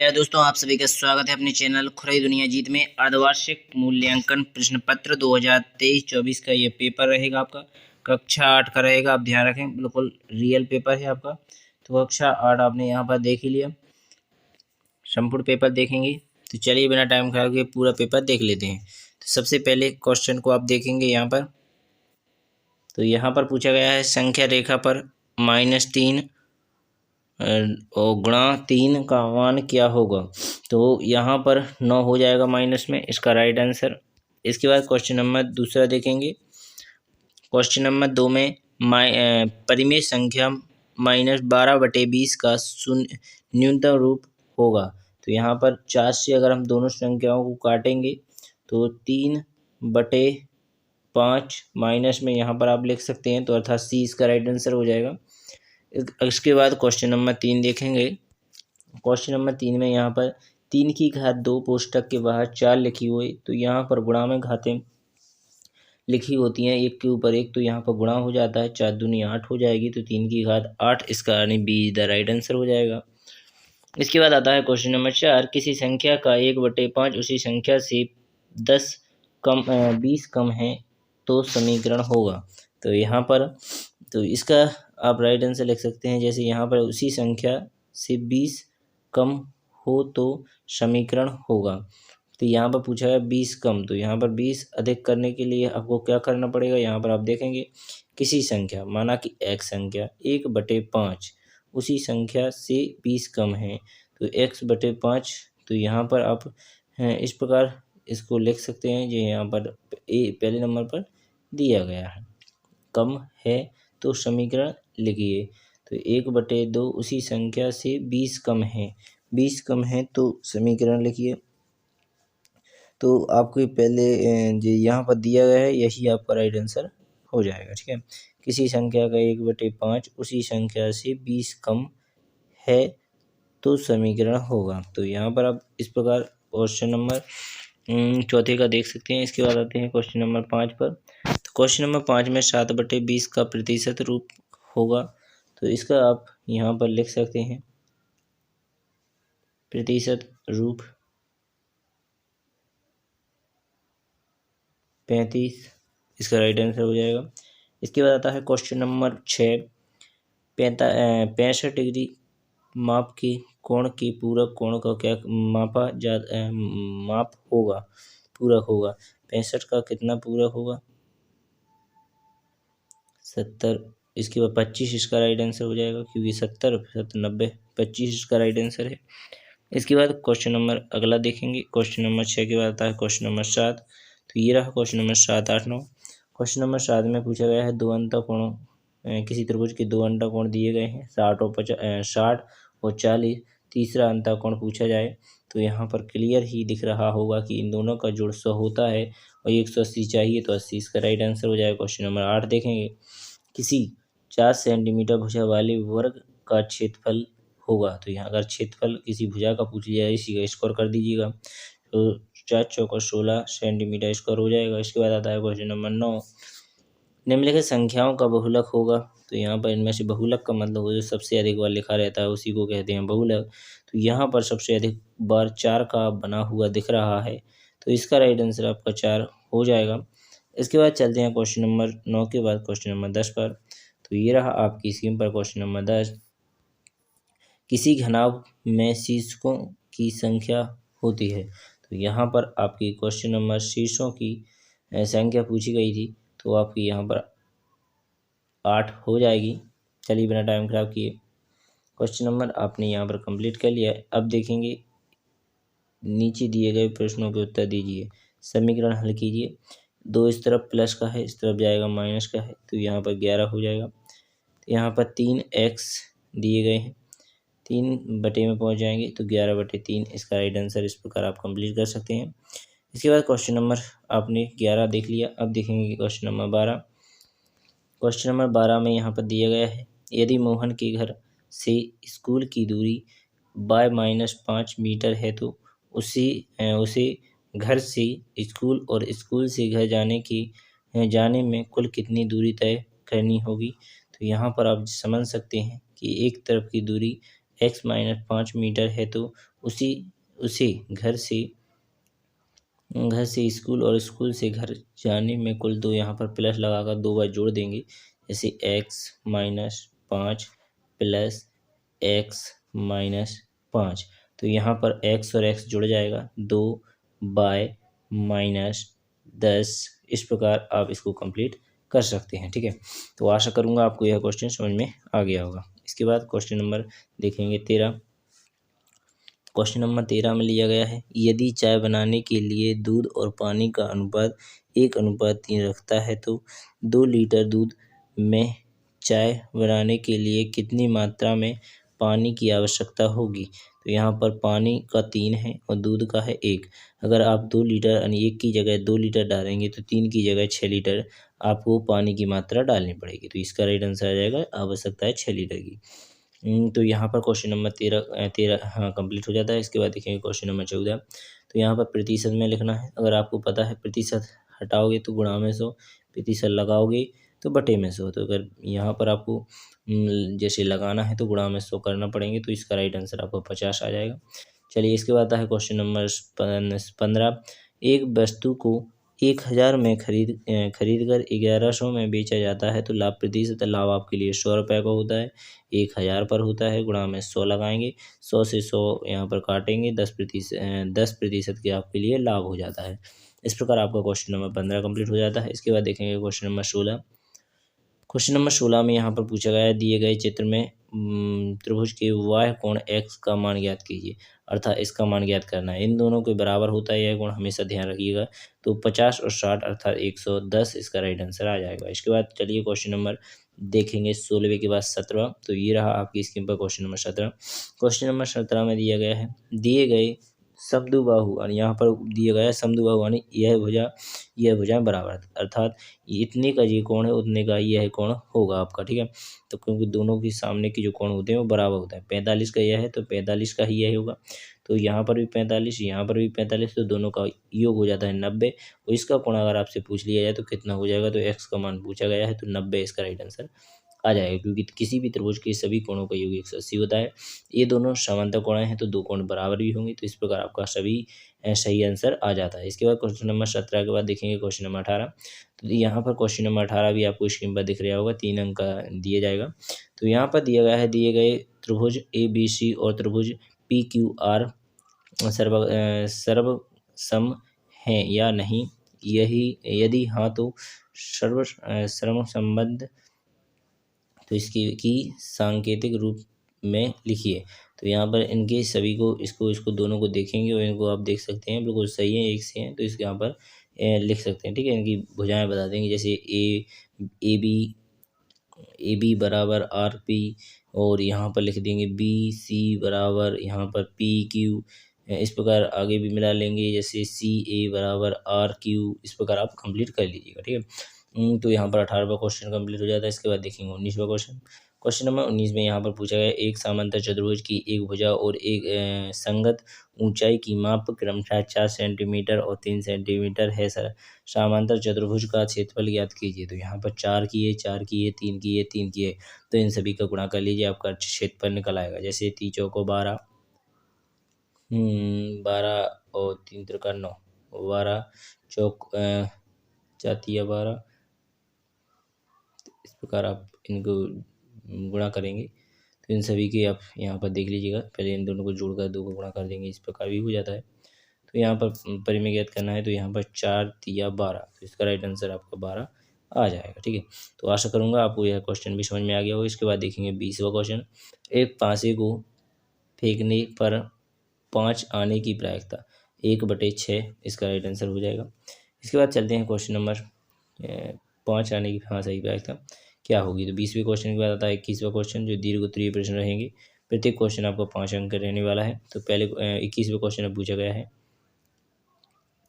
दोस्तों, आप सभी का स्वागत है अपने चैनल खुराई दुनिया जीत में। अर्धवार्षिक मूल्यांकन प्रश्न पत्र 2023-24 का ये पेपर रहेगा आपका। कक्षा 8 का रहेगा, आप ध्यान रखें, बिल्कुल रियल पेपर है आपका। तो कक्षा 8 आपने यहाँ पर देख ही लिया, संपूर्ण पेपर देखेंगे। तो चलिए बिना टाइम खराब किए पूरा पेपर देख लेते हैं। तो सबसे पहले क्वेश्चन को आप देखेंगे यहाँ पर। तो यहाँ पर पूछा गया है संख्या रेखा पर -3 और गुणा 3 का मान क्या होगा। तो यहाँ पर 9 हो जाएगा माइनस में, इसका राइट आंसर। इसके बाद क्वेश्चन नंबर दूसरा देखेंगे। क्वेश्चन नंबर 2 में परिमेय संख्या -12/20 का शून्य न्यूनतम रूप होगा। तो यहाँ पर 4 से अगर हम दोनों संख्याओं को काटेंगे तो 3/5 माइनस में यहाँ पर आप लिख सकते हैं, तो अर्थात सी इसका राइट आंसर हो जाएगा। इसके बाद क्वेश्चन नंबर 3 देखेंगे। क्वेश्चन नंबर 3 में यहाँ पर 3 की घात 2 कोष्टक के बाहर 4 लिखी हुई, तो यहाँ पर गुणा में घातें लिखी होती हैं एक के ऊपर एक, तो यहाँ पर गुणा हो जाता है, 4 दूनी 8 हो जाएगी, तो 3 की घात 8 इसका यानी बी द राइट आंसर हो जाएगा। इसके बाद आता है क्वेश्चन नंबर 4, किसी संख्या का 1/5 उसी संख्या से 20 कम है तो समीकरण होगा। तो यहाँ पर तो इसका आप राइट आंसर लिख सकते हैं, जैसे यहाँ पर उसी संख्या से 20 कम हो तो समीकरण होगा। तो यहाँ पर पूछा है 20 कम, तो यहाँ पर 20 अधिक करने के लिए आपको क्या करना पड़ेगा। यहाँ पर आप देखेंगे किसी संख्या, माना कि x संख्या 1/5 उसी संख्या से 20 कम है, तो x/5। तो यहाँ पर आप इस प्रकार इसको लिख सकते हैं, जो यहाँ पर पहले नंबर पर दिया गया है। कम है तो समीकरण लिखिए। तो 1/2 उसी संख्या से 20 कम है, 20 कम है तो समीकरण लिखिए। तो आपको पहले जो यहाँ पर दिया गया है यही आपका राइट आंसर हो जाएगा। ठीक है, किसी संख्या का 1/5 उसी संख्या से 20 कम है तो समीकरण होगा। तो यहाँ पर आप इस प्रकार क्वेश्चन नंबर चौथे का देख सकते हैं। इसके बाद आते हैं क्वेश्चन नंबर 5 पर। तो क्वेश्चन नंबर 5 में 7/20 का प्रतिशत रूप होगा। तो इसका आप यहाँ पर लिख सकते हैं प्रतिशत रूप 35, इसका राइट आंसर हो जाएगा। इसके बाद आता है क्वेश्चन नंबर 6, 65 डिग्री माप के कोण के पूरक कोण का क्या माप होगा, पूरक होगा। 65 का कितना पूरक होगा, 70। इसके बाद 25 इसका राइट आंसर हो जाएगा, क्योंकि 70 90 25 इसका राइट आंसर है। इसके बाद क्वेश्चन नंबर अगला देखेंगे। क्वेश्चन नंबर 6 के बाद आता है क्वेश्चन नंबर 7। तो ये रहा क्वेश्चन नंबर 7, 8, 9। क्वेश्चन नंबर 7 में पूछा गया है दो अंतःकोणों, किसी त्रिभुज के दो अंतःकोण दिए गए हैं 60 और 40। तीसरा अंतःकोण पूछा जाए, तो यहाँ पर क्लियर ही दिख रहा होगा कि इन दोनों का जोड़ 100 होता है और 180 चाहिए, तो 80 इसका राइट आंसर हो जाएगा। क्वेश्चन नंबर 8 देखेंगे। किसी 4 सेंटीमीटर भुजा वाले वर्ग का क्षेत्रफल होगा। तो यहाँ अगर क्षेत्रफल किसी भुजा का पूछ लिया है, इसी का स्कोर कर दीजिएगा। तो 4 चौका 16 सेंटीमीटर स्क्वायर हो जाएगा। इसके बाद आता है क्वेश्चन नंबर 9, निम्नलिखित संख्याओं का बहुलक होगा। तो यहाँ पर इनमें से बहुलक का मतलब जो सबसे अधिक बार लिखा रहता है उसी को कहते हैं बहुलक। तो यहाँ पर सबसे अधिक बार 4 का बना हुआ दिख रहा है, तो इसका राइट आंसर आपका 4 हो जाएगा। इसके बाद चलते हैं क्वेश्चन नंबर 9 के बाद क्वेश्चन नंबर 10 पर। तो ये रहा आपकी स्क्रीन पर क्वेश्चन नंबर 10। किसी घनाभ में शीर्षकों की संख्या होती है। तो यहाँ पर आपकी क्वेश्चन नंबर शीर्षों की संख्या पूछी गई थी, तो आपकी यहाँ पर 8 हो जाएगी। चलिए बिना टाइम खराब किए क्वेश्चन नंबर आपने यहाँ पर कंप्लीट कर लिया है। अब देखेंगे नीचे दिए गए प्रश्नों के उत्तर दीजिए, समीकरण हल कीजिए। 2 इस तरफ प्लस का है, इस तरफ जाएगा माइनस का है, तो यहाँ पर 11 हो जाएगा। तो यहाँ पर 3x दिए गए हैं, 3 बटे में पहुँच जाएंगे, तो 11/3 इसका राइट आंसर। इस प्रकार आप कंप्लीट कर सकते हैं। इसके बाद क्वेश्चन नंबर आपने 11 देख लिया। अब देखेंगे क्वेश्चन नंबर 12। क्वेश्चन नंबर 12 में यहाँ पर दिया गया है, यदि मोहन के घर से स्कूल की दूरी बाय -5 मीटर है, तो उसे घर से स्कूल और स्कूल से घर जाने में कुल कितनी दूरी तय करनी होगी। तो यहाँ पर आप समझ सकते हैं कि एक तरफ की दूरी x - 5 मीटर है, तो उसे घर से स्कूल और स्कूल से घर जाने में कुल 2, यहाँ पर प्लस लगाकर 2 बार जोड़ देंगे। जैसे x-5 प्लस x-5, तो यहाँ पर x और x जुड़ जाएगा 2/-10। इस प्रकार आप इसको कंप्लीट कर सकते हैं। ठीक है, तो आशा करूँगा आपको यह क्वेश्चन समझ में आ गया होगा। इसके बाद क्वेश्चन नंबर देखेंगे 13। क्वेश्चन नंबर 13 में लिया गया है, यदि चाय बनाने के लिए दूध और पानी का अनुपात 1:3 रखता है तो 2 लीटर दूध में चाय बनाने के लिए कितनी मात्रा में पानी की आवश्यकता होगी। तो यहाँ पर पानी का 3 है और दूध का है 1। अगर आप 2 लीटर यानी 1 की जगह 2 लीटर डालेंगे तो 3 की जगह 6 लीटर आपको पानी की मात्रा डालनी पड़ेगी। तो इसका राइट आंसर आ जाएगा, आवश्यकता है 6 लीटर की। तो यहाँ पर क्वेश्चन नंबर 13 हाँ कंप्लीट हो जाता है। इसके बाद देखेंगे क्वेश्चन नंबर 14। तो यहाँ पर प्रतिशत में लिखना है। अगर आपको पता है प्रतिशत हटाओगे तो गुणा में 100, प्रतिशत लगाओगे तो बटे में 100। तो अगर यहाँ पर आपको जैसे लगाना है तो गुणा में 100 करना पड़ेंगे, तो इसका राइट आंसर आपको 50 आ जाएगा। चलिए इसके बाद आता है क्वेश्चन नंबर 15। एक वस्तु को 1000 में खरीद कर 1100 में बेचा जाता है तो लाभ प्रतिशत लाभ आपके लिए 100 रुपये का होता है। 1000 पर होता है, गुणा में 100 लगाएंगे, 100 से 100 यहाँ पर काटेंगे, 10% के आपके लिए लाभ हो जाता है। इस प्रकार आपका क्वेश्चन नंबर 15 कंप्लीट हो जाता है। इसके बाद देखेंगे क्वेश्चन नंबर 16। क्वेश्चन नंबर 16 में यहाँ पर पूछा गया है, दिए गए चित्र में त्रिभुज के वाह्य कोण x का मान ज्ञात कीजिए, अर्थात इसका मान ज्ञात करना है। इन दोनों के बराबर होता है यह कोण, हमेशा ध्यान रखिएगा। तो 50 और 60 अर्थात 110 इसका राइट आंसर आ जाएगा। इसके बाद चलिए क्वेश्चन नंबर देखेंगे 16 के बाद 17। तो ये रहा आपकी स्क्रीन पर क्वेश्चन नंबर 17। क्वेश्चन नंबर 17 में दिया गया है, दिए गए समद्विबाहु और यहाँ पर दिया गया है समद्विबाहु यानी यह भुजा बराबर, अर्थात इतने का ये कोण है उतने का यह कोण होगा आपका। ठीक है, तो क्योंकि दोनों के सामने के जो कोण होते हैं वो बराबर होता है। 45 का यह है तो 45 का ही यह होगा। तो यहाँ पर भी 45, यहाँ पर भी 45, तो दोनों का योग हो जाता है 90। और इसका कोण अगर आपसे पूछ लिया जाए तो कितना हो जाएगा, तो x का मान पूछा गया है तो 90 इसका राइट आंसर आ जाएगा, क्योंकि किसी भी त्रिभुज के सभी कोणों का योग 180 होता है। ये दोनों समांतर कोण हैं तो 2 कोण बराबर भी होंगे, तो इस प्रकार आपका सभी सही आंसर आ जाता है। इसके बाद क्वेश्चन नंबर 17 के बाद देखेंगे क्वेश्चन नंबर 18। तो यहाँ पर क्वेश्चन नंबर 18 भी आपको स्क्रीन पर दिख रहा होगा, 3 अंक का दिया जाएगा। तो यहाँ पर दिया गया है, दिए गए त्रिभुज ABC और त्रिभुज PQR सर्वसम हैं या नहीं, यदि हाँ तो सर्व संबंध तो इसकी सांकेतिक रूप में लिखिए। तो यहाँ पर इनके सभी को इसको दोनों को देखेंगे और इनको आप देख सकते हैं बिल्कुल सही है, एक से हैं, तो इसके यहाँ पर लिख सकते हैं। ठीक है, इनकी भुजाएं बता देंगे, जैसे ए बी बराबर RP, और यहाँ पर लिख देंगे BC बराबर यहाँ पर PQ। इस प्रकार आगे भी मिला लेंगे, जैसे CA बराबर RQ। इस प्रकार आप कंप्लीट कर लीजिएगा। ठीक है, तो यहाँ पर 18वां क्वेश्चन कंप्लीट हो जाता है। इसके बाद देखेंगे 19वां क्वेश्चन। क्वेश्चन नंबर 19 में यहाँ पर पूछा गया, एक समांतर चतुर्भुज की एक भुजा और एक संगत ऊंचाई की माप क्रमशः 4 सेंटीमीटर और 3 सेंटीमीटर है। समांतर चतुर्भुज का क्षेत्रफल ज्ञात कीजिए। तो यहाँ पर 4 की है, 4 की है, 3 की है, 3 की है, तो इन सभी का गुणा कर लीजिए, आपका क्षेत्रफल निकल आएगा। जैसे 3 चौको 12, 12 और 3 त्रिका 9, 12 चौक 4 12। इस प्रकार आप इनको गुणा करेंगे तो इन सभी के आप यहाँ पर देख लीजिएगा, पहले इन दोनों को जोड़कर 2 को गुणा कर देंगे, इस प्रकार भी हो जाता है। तो यहाँ पर परिमेय ज्ञात करना है, तो यहाँ पर 4 3 12, तो इसका राइट आंसर आपका 12 आ जाएगा। ठीक है, तो आशा करूँगा आपको यह क्वेश्चन भी समझ में आ गया होगा। इसके बाद देखेंगे 20वां क्वेश्चन। एक पासे को फेंकने पर 5 आने की प्रायिकता 1/6, इसका राइट आंसर हो जाएगा। इसके बाद चलते हैं क्वेश्चन नंबर 5 आने की सही प्रायिकता क्या होगी। तो 20वें क्वेश्चन के बाद आता है 21वां क्वेश्चन, जो दीर्घ उत्तरीय प्रश्न रहेंगे। प्रत्येक क्वेश्चन आपको 5 अंक का रहने वाला है। तो पहले 21वें क्वेश्चन में पूछा गया है,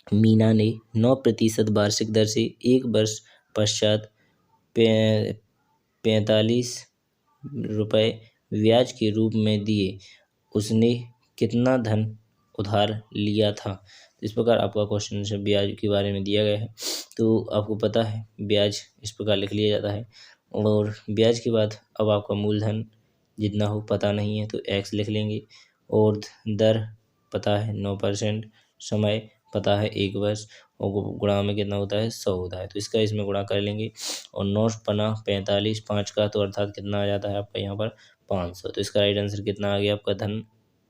मीना ने 9% वार्षिक दर से 1 वर्ष पश्चात 45 रुपये ब्याज के रूप में दिए, उसने कितना धन उधार लिया था। इस प्रकार आपका क्वेश्चन आंसर ब्याज के बारे में दिया गया है। तो आपको पता है ब्याज इस प्रकार लिख लिया जाता है, और ब्याज के बाद अब आपका मूलधन जितना हो पता नहीं है तो x लिख लेंगे, और दर पता है 9%, समय पता है 1 वर्ष, और गुणा में कितना होता है 100 होता है। तो इसका इसमें गुणा कर लेंगे, और 9 पना 45, 5 का तो अर्थात कितना आ जाता है आपका यहाँ पर 500। तो इसका राइट आंसर कितना आ गया आपका धन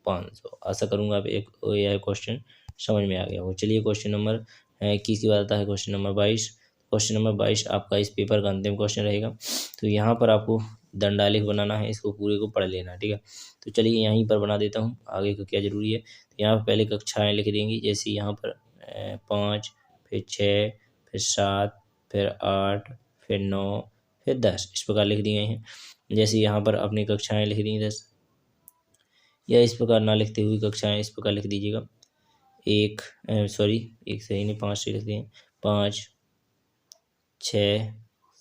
500। आशा करूँगा आप एक यह क्वेश्चन समझ में आ गया हो। चलिए क्वेश्चन नंबर 21 की बात आता है क्वेश्चन नंबर 22। क्वेश्चन नंबर 22 आपका इस पेपर का अंतिम क्वेश्चन रहेगा। तो यहाँ पर आपको दंडालेख बनाना है, इसको पूरे को पढ़ लेना है, ठीक है। तो चलिए यहीं पर बना देता हूँ, आगे का क्या जरूरी है। तो यहाँ पर पहले कक्षाएं लिख देंगी, जैसे यहाँ पर 5, फिर 6, फिर 7, फिर 8, फिर 9, फिर 10, इस प्रकार लिख दिए हैं। जैसे यहाँ पर अपनी कक्षाएं लिख दी 10, या इस प्रकार ना लिखते हुए कक्षाएं इस प्रकार लिख दीजिएगा। एक सही नहीं, 5 से लिख दिए, 5, 6,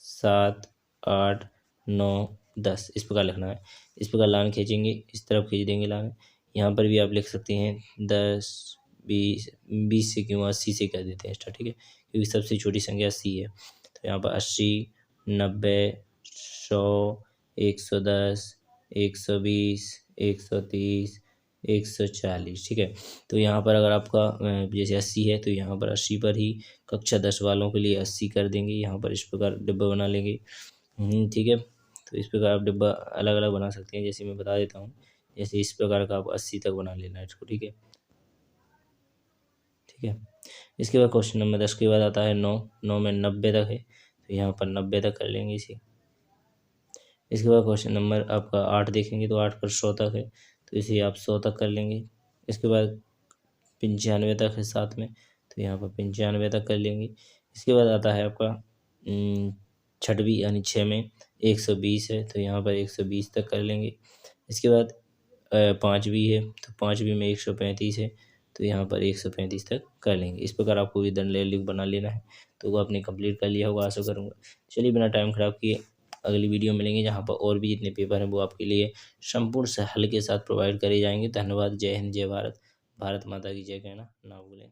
7, 8, 9, 10, इस प्रकार लिखना है। इस प्रकार लाइन खींचेंगे, इस तरफ खींच देंगे लाइन। यहाँ पर भी आप लिख सकते हैं 10, 20, 20 से क्यों 80 से कर देते हैं स्टार्ट, ठीक है, क्योंकि सबसे छोटी संख्या 80 है। तो यहाँ पर 80, 90, 100, 110, 120, 130, 140, ठीक है। तो यहाँ पर अगर आपका जैसे 80 है, तो यहाँ पर 80 पर ही कक्षा 10 वालों के लिए 80 कर देंगे। यहाँ पर इस प्रकार डिब्बा बना लेंगे, ठीक है। तो इस प्रकार आप डिब्बा अलग अलग बना सकते हैं, जैसे मैं बता देता हूँ। जैसे इस प्रकार का आप 80 तक बना लेना है इसको, ठीक है, ठीक है। इसके बाद क्वेश्चन नंबर 10 के बाद आता है 9 में 90 तक है, तो यहाँ पर 90 तक कर लेंगे इसे। इसके बाद क्वेश्चन नंबर आपका 8 देखेंगे, तो 8 पर 100 तक है, तो इसे आप 100 तक कर लेंगे। इसके बाद 95 तक है 7 में, तो यहाँ पर 95 तक कर लेंगे। इसके बाद आता है आपका 6वीं यानी 6 में 120 है, तो यहाँ पर 120 तक कर लेंगे। इसके बाद 5वीं है, तो 5वीं में 135 है, तो यहाँ पर 135 तक कर लेंगे। इस प्रकार आपको भी दंडालेख बना लेना है। तो वो आपने कंप्लीट कर लिया होगा आशा करूँगा। चलिए बिना टाइम खराब किए अगली वीडियो मिलेंगे, जहाँ पर और भी जितने पेपर हैं वो आपके लिए संपूर्ण हल के साथ प्रोवाइड करे जाएंगे। धन्यवाद। जय हिंद, जय भारत। भारत माता की जय कहना ना भूलें।